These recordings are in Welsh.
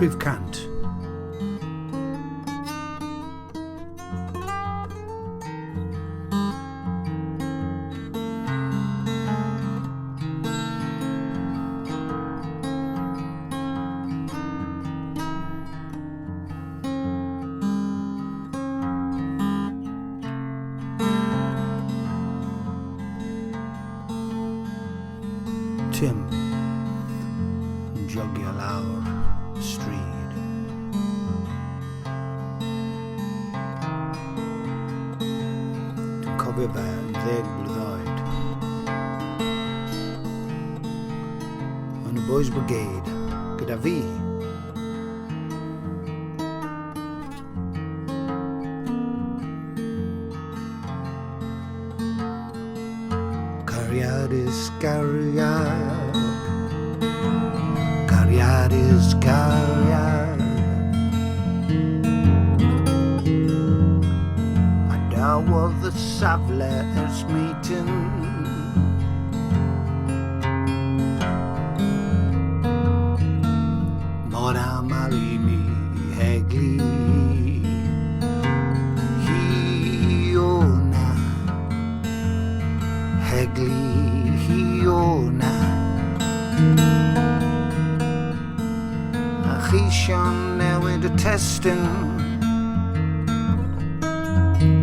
cryfha. Tim jogio lawr stryd. Dwi'n cofio fe yn 10 blwydd oed. Yn y Boys Brigade gyda fi. Cariad is cariad, cariad is cariad. Adawodd y safle ers meeting. Mor amal I mi hegli. Hegli hiona a cheisio newid y testyn,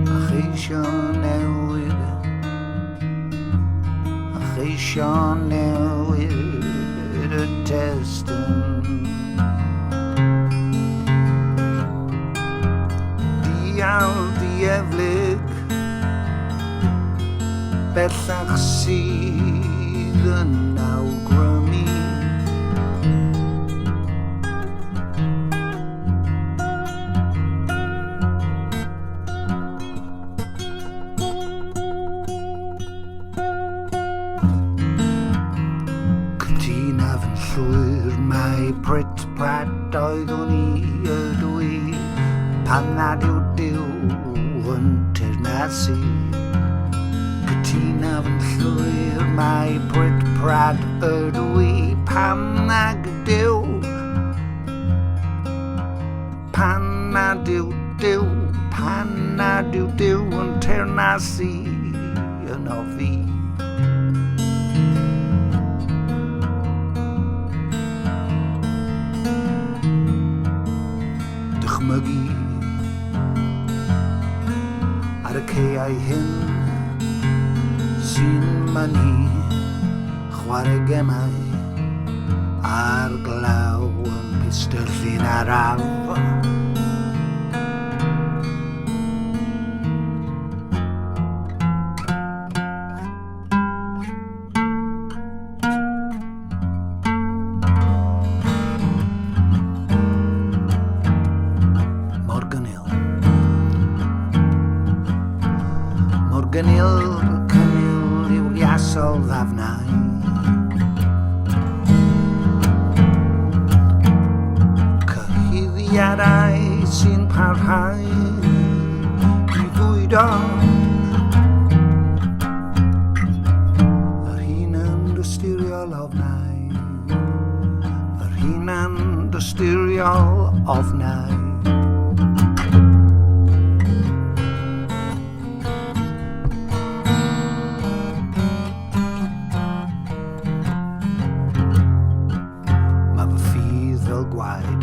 a cheisio newid y testyn. Dial dieflig bellach sydd yn awgrymu. Cytunaf yn llwyr mae prit prat oeddwn I ydw I pan nad yw Duw yn teyrnasu. Cytunaf yn llwyr mae prit prad ydw I pan nag Duw. Pan nad yw Duw, pan nad yw Duw yn teyrnasu yno fi. Dychmygu ar y caeau hyn sy'n mynnu chwarae gemau ar glaw yn Pistyllyn Araf. Morganil Cynil yw liasol ddafnau. Cyhuddiadau sy'n parhau I fwydo yr hunan dysturiol ofnau, yr hunan dysturiol ofnau. Gwaed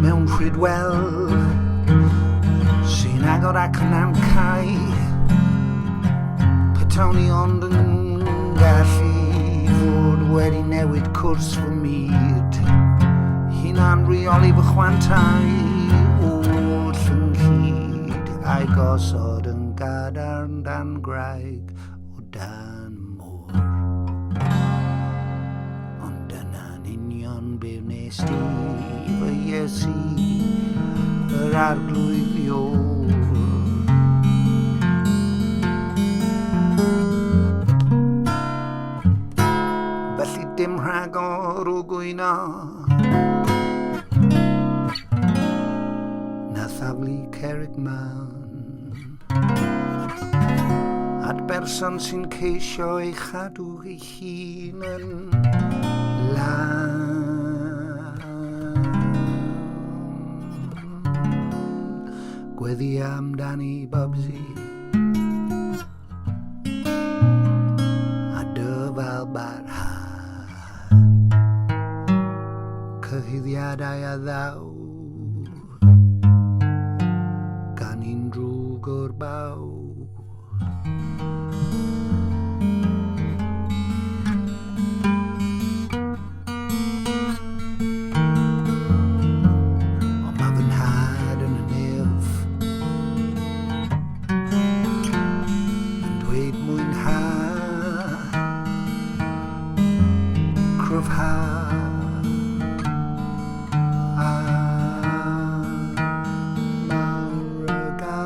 mewn rhydwel sy'n agor ac yn amcau. Petawn I ond yn gallu fod wedi newid cwrs fy myd, hunan reoli fy chwantau wrth yn llyd a'i gosod yn gadarn dan graig o dan môr. Be wnes di fy Iesu yr arglwydd iôl. Felly dim rhagor o gwyno na thaflu cerrig man at berson sy'n ceisio ei chadw ei hun yn lan. Gweddi amdani Bubsy a dyfal barha cyhuddiadau a ddaw gan unrhyw gwrbaw. Mwynha cryfha a mawryga.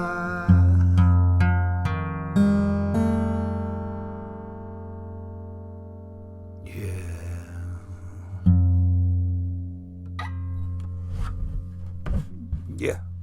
Yeah.